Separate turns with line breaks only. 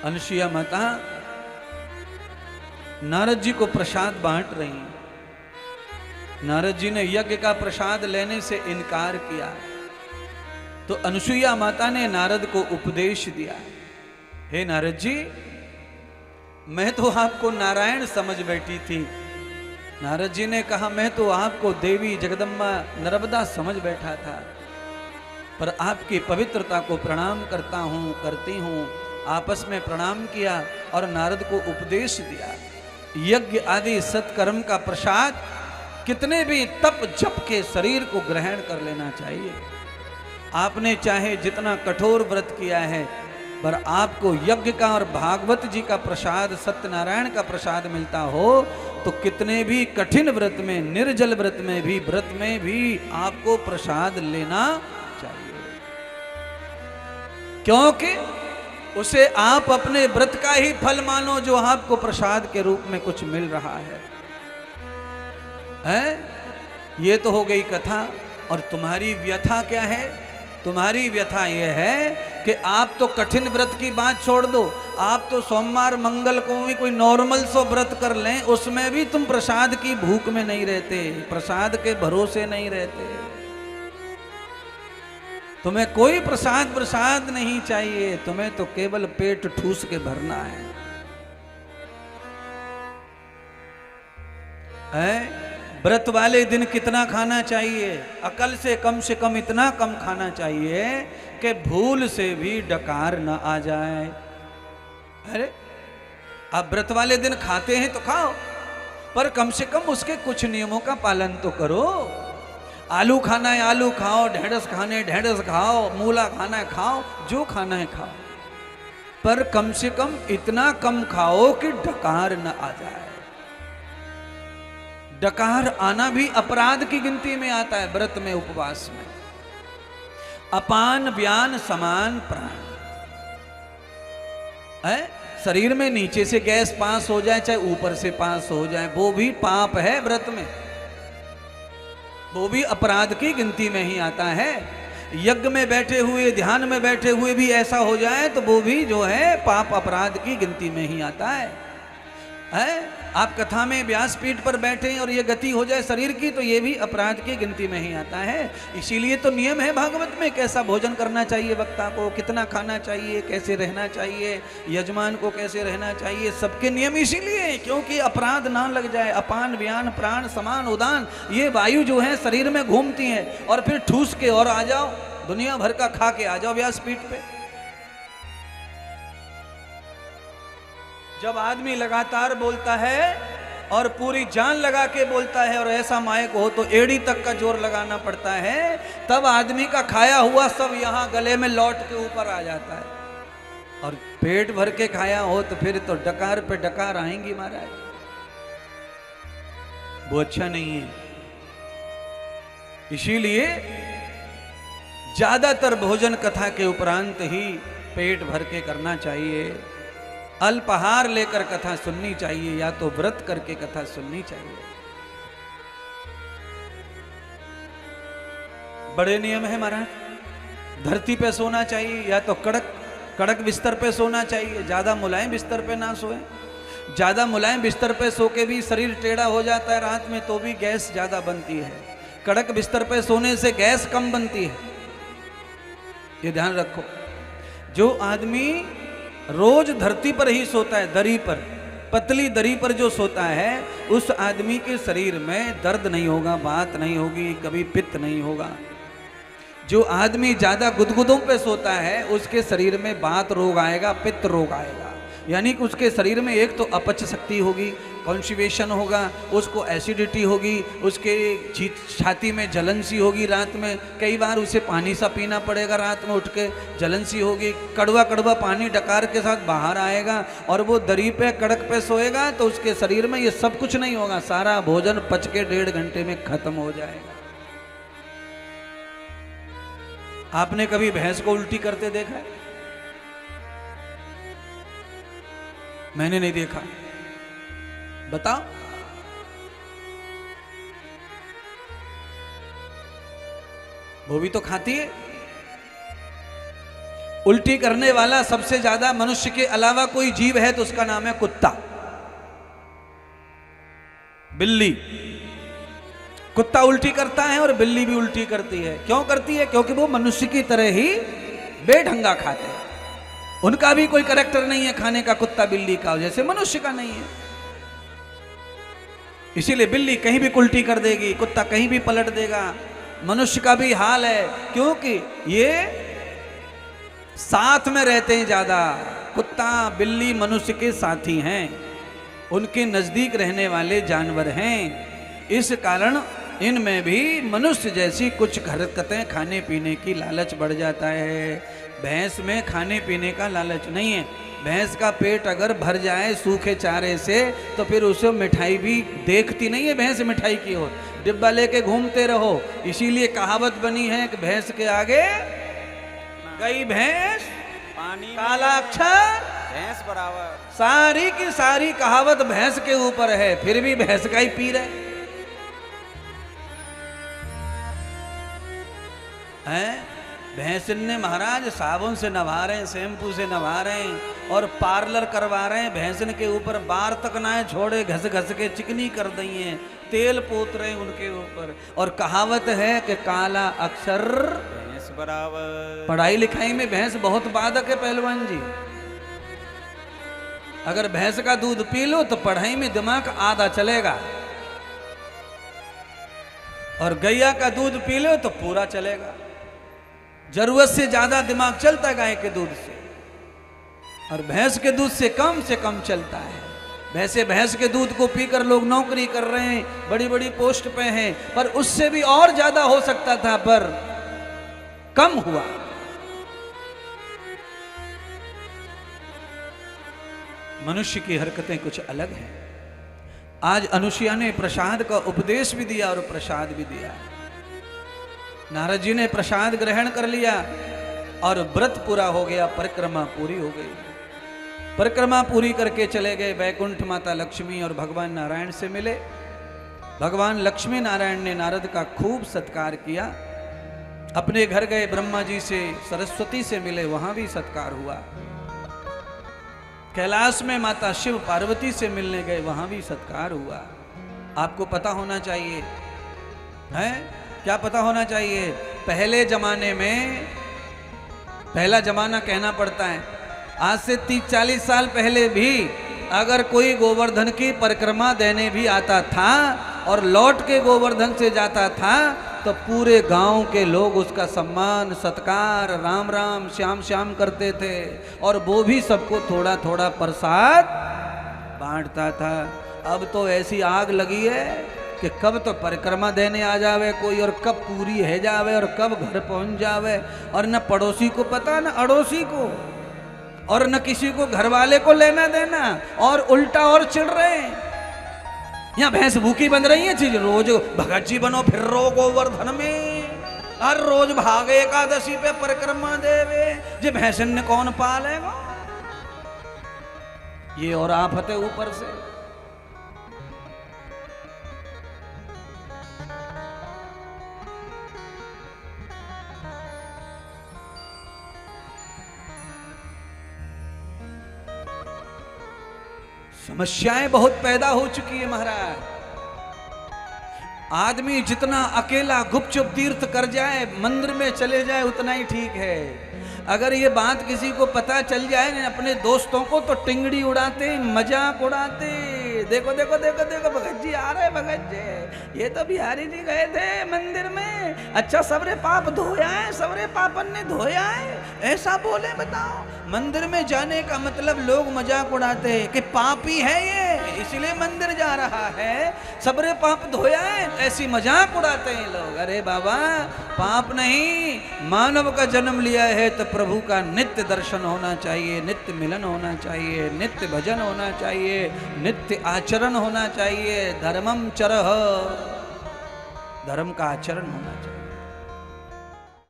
अनुसुईया माता नारद जी को प्रसाद बांट रही हैं। नारद जी ने यज्ञ का प्रसाद लेने से इनकार किया, तो अनुसुईया माता ने नारद को उपदेश दिया, हे नारद जी, मैं तो आपको नारायण समझ बैठी थी। नारद जी ने कहा, मैं तो आपको देवी जगदम्बा नर्मदा समझ बैठा था, पर आपकी पवित्रता को प्रणाम करता हूँ, करती हूँ। आपस में प्रणाम किया और नारद को उपदेश दिया, यज्ञ आदि सत्कर्म का प्रसाद कितने भी तप जप के शरीर को ग्रहण कर लेना चाहिए। आपने चाहे जितना कठोर व्रत किया है, पर आपको यज्ञ का और भागवत जी का प्रसाद, सत्यनारायण का प्रसाद मिलता हो, तो कितने भी कठिन व्रत में, निर्जल व्रत में भी आपको प्रसाद लेना चाहिए, क्योंकि उसे आप अपने व्रत का ही फल मानो, जो आपको प्रसाद के रूप में कुछ मिल रहा है। ये तो हो गई कथा। और तुम्हारी व्यथा क्या है? तुम्हारी व्यथा यह है कि आप तो कठिन व्रत की बात छोड़ दो, आप तो सोमवार मंगल को भी कोई नॉर्मल सो व्रत कर लें, उसमें भी तुम प्रसाद की भूख में नहीं रहते, प्रसाद के भरोसे नहीं रहते। तुम्हें कोई प्रसाद नहीं चाहिए, तुम्हें तो केवल पेट ठूस के भरना है। व्रत वाले दिन कितना खाना चाहिए? अकल से कम इतना कम खाना चाहिए कि भूल से भी डकार न आ जाए। अरे आप व्रत वाले दिन खाते हैं तो खाओ, पर कम से कम उसके कुछ नियमों का पालन तो करो। आलू खाना है आलू खाओ, ढेंढस खाने ढेंढस खाओ, मूला खाना है खाओ, जो खाना है खाओ, पर कम से कम इतना कम खाओ कि डकार न आ जाए। डकार आना भी अपराध की गिनती में आता है व्रत में, उपवास में। अपान व्यान समान प्राण है। शरीर में नीचे से गैस पास हो जाए, चाहे ऊपर से पास हो जाए, वो भी पाप है व्रत में, वो भी अपराध की गिनती में ही आता है। यज्ञ में बैठे हुए, ध्यान में बैठे हुए भी ऐसा हो जाए तो वो भी जो है पाप अपराध की गिनती में ही आता है। आप कथा में व्यासपीठ पर बैठे और ये गति हो जाए शरीर की, तो ये भी अपराध की गिनती में ही आता है। इसीलिए तो नियम है भागवत में, कैसा भोजन करना चाहिए वक्ता को, कितना खाना चाहिए, कैसे रहना चाहिए, यजमान को कैसे रहना चाहिए, सबके नियम इसीलिए क्योंकि अपराध ना लग जाए। अपान व्यान प्राण समान उदान, ये वायु जो है शरीर में घूमती है, और फिर ठूस के और आ जाओ, दुनिया भर का खा के आ जाओ व्यासपीठ पे। जब आदमी लगातार बोलता है और पूरी जान लगा के बोलता है, और ऐसा माइक हो तो एड़ी तक का जोर लगाना पड़ता है, तब आदमी का खाया हुआ सब यहाँ गले में लौट के ऊपर आ जाता है। और पेट भर के खाया हो तो फिर तो डकार पे डकार आएंगी महाराज, वो अच्छा नहीं है। इसीलिए ज्यादातर भोजन कथा के उपरांत ही पेट भर के करना चाहिए। अल्पाहार लेकर कथा सुननी चाहिए, या तो व्रत करके कथा सुननी चाहिए। बड़े नियम है महाराज। धरती पे सोना चाहिए, या तो कड़क बिस्तर पे सोना चाहिए, ज्यादा मुलायम बिस्तर पे ना सोए। ज्यादा मुलायम बिस्तर पे सो के भी शरीर टेढ़ा हो जाता है रात में, तो भी गैस ज्यादा बनती है। कड़क बिस्तर पे सोने से गैस कम बनती है, ये ध्यान रखो। जो आदमी रोज धरती पर ही सोता है, दरी पर, पतली दरी पर जो सोता है, उस आदमी के शरीर में दर्द नहीं होगा, बात नहीं होगी, कभी पित्त नहीं होगा। जो आदमी ज्यादा गुदगुदों पे सोता है, उसके शरीर में बात रोग आएगा, पित्त रोग आएगा। यानी कि उसके शरीर में एक तो अपच शक्ति होगी, कॉन्स्टिपेशन होगा, उसको एसिडिटी होगी, उसके छाती में जलन सी होगी, रात में कई बार उसे पानी सा पीना पड़ेगा, रात में उठ के जलन सी होगी, कड़वा कड़वा पानी डकार के साथ बाहर आएगा, और वो दरी पे कड़क पे सोएगा तो उसके शरीर में ये सब कुछ नहीं होगा, सारा भोजन पच के 1.5 घंटे में खत्म हो जाएगा। आपने कभी भैंस को उल्टी करते देखा है? मैंने नहीं देखा, बताओ। वो भी तो खाती है। उल्टी करने वाला सबसे ज्यादा मनुष्य के अलावा कोई जीव है तो उसका नाम है कुत्ता, बिल्ली। कुत्ता उल्टी करता है और बिल्ली भी उल्टी करती है। क्यों करती है? क्योंकि वो मनुष्य की तरह ही बेढंगा खाते हैं। उनका भी कोई कैरेक्टर नहीं है खाने का, कुत्ता बिल्ली का जैसे मनुष्य का नहीं है। इसीलिए बिल्ली कहीं भी उल्टी कर देगी, कुत्ता कहीं भी पलट देगा। मनुष्य का भी हाल है, क्योंकि ये साथ में रहते हैं ज्यादा। कुत्ता बिल्ली मनुष्य के साथी हैं, उनके नजदीक रहने वाले जानवर हैं। इस कारण इनमें भी मनुष्य जैसी कुछ हरकतें, खाने पीने की लालच बढ़ जाता है। भैंस में खाने पीने का लालच नहीं है। भैंस का पेट अगर भर जाए सूखे चारे से तो फिर उसे मिठाई भी देखती नहीं है। भैंस मिठाई की ओर डिब्बा लेके घूमते रहो। इसीलिए कहावत बनी है कि भैंस के आगे गई भैंस
पानी
काला अक्षर
भैंस बराबर।
सारी की सारी कहावत भैंस के ऊपर है, फिर भी भैंस का ही पी रहे हैं। भैंस ने महाराज साबुन से नवा रहे हैं, शैम्पू से नवा रहे हैं और पार्लर करवा रहे हैं। भैंसन के ऊपर बार तक ना छोड़े, घस घस के चिकनी कर दी हैं, तेल पोत रहे हैं उनके ऊपर। और कहावत है कि काला अक्षर
भैंस बराबर।
पढ़ाई लिखाई में भैंस बहुत बाधक है पहलवान जी। अगर भैंस का दूध पी लो तो पढ़ाई में दिमाग आधा चलेगा, और गैया का दूध पी लो तो पूरा चलेगा। जरूरत से ज्यादा दिमाग चलता है गाय के दूध से, और भैंस के दूध से कम चलता है। वैसे भैंस के दूध को पीकर लोग नौकरी कर रहे हैं, बड़ी बड़ी पोस्ट पे हैं, पर उससे भी और ज्यादा हो सकता था, पर कम हुआ। मनुष्य की हरकतें कुछ अलग हैं। आज अनुसुईया ने प्रसाद का उपदेश भी दिया और प्रसाद भी दिया। नारद जी ने प्रसाद ग्रहण कर लिया और व्रत पूरा हो गया, परिक्रमा पूरी हो गई। परिक्रमा पूरी करके चले गए वैकुंठ। माता लक्ष्मी और भगवान नारायण से मिले। भगवान लक्ष्मी नारायण ने नारद का खूब सत्कार किया। अपने घर गए, ब्रह्मा जी से, सरस्वती से मिले, वहां भी सत्कार हुआ। कैलाश में माता शिव पार्वती से मिलने गए, वहां भी सत्कार हुआ। आपको पता होना चाहिए, है क्या पता होना चाहिए? पहले जमाने में, पहला जमाना कहना पड़ता है, आज से 30-40 साल पहले भी अगर कोई गोवर्धन की परिक्रमा देने भी आता था और लौट के गोवर्धन से जाता था तो पूरे गांव के लोग उसका सम्मान, सत्कार, राम राम, श्याम श्याम करते थे, और वो भी सबको थोड़ा थोड़ा प्रसाद बांटता था। अब तो ऐसी आग लगी है कि कब तो परिक्रमा देने आ जावे कोई, और कब पूरी है जावे, और कब घर पहुंच जावे, और न पड़ोसी को पता, न अड़ोसी को, और न किसी को घर वाले को लेना देना, और उल्टा और चिढ़ रहे हैं। यहाँ भैंस भूखी बन रही है, चीज रोज भगत जी बनो फिर रो गोवर्धन में, हर रोज भागे एकादशी पे परिक्रमा देवे, जे भैंसन ने कौन पालेगा? ये और आफत है ऊपर से। समस्याएं बहुत पैदा हो चुकी है महाराज। आदमी जितना अकेला गुपचुप तीर्थ कर जाए, मंदिर में चले जाए, उतना ही ठीक है। अगर ये बात किसी को पता चल जाए ना, अपने दोस्तों को, तो टिंगड़ी उड़ाते, मजाक उड़ाते। देखो देखो देखो देखो भगत जी आ रहे, भगत जी, ये तो बिहारी जी गए थे मंदिर में, अच्छा सबरे पाप धोया है, सबरे पापन ने धोया है, ऐसा बोले। बताओ, मंदिर में जाने का मतलब लोग मजाक उड़ाते हैं कि पापी है ये, इसलिए मंदिर जा रहा है, सबरे पाप धोया है, ऐसी मजाक उड़ाते हैं लोग। अरे बाबा, पाप नहीं, मानव का जन्म लिया है तो प्रभु का नित्य दर्शन होना चाहिए, नित्य मिलन होना चाहिए, नित्य भजन होना चाहिए, नित्य आचरण होना चाहिए। धर्मम चरह, धर्म का आचरण होना चाहिए।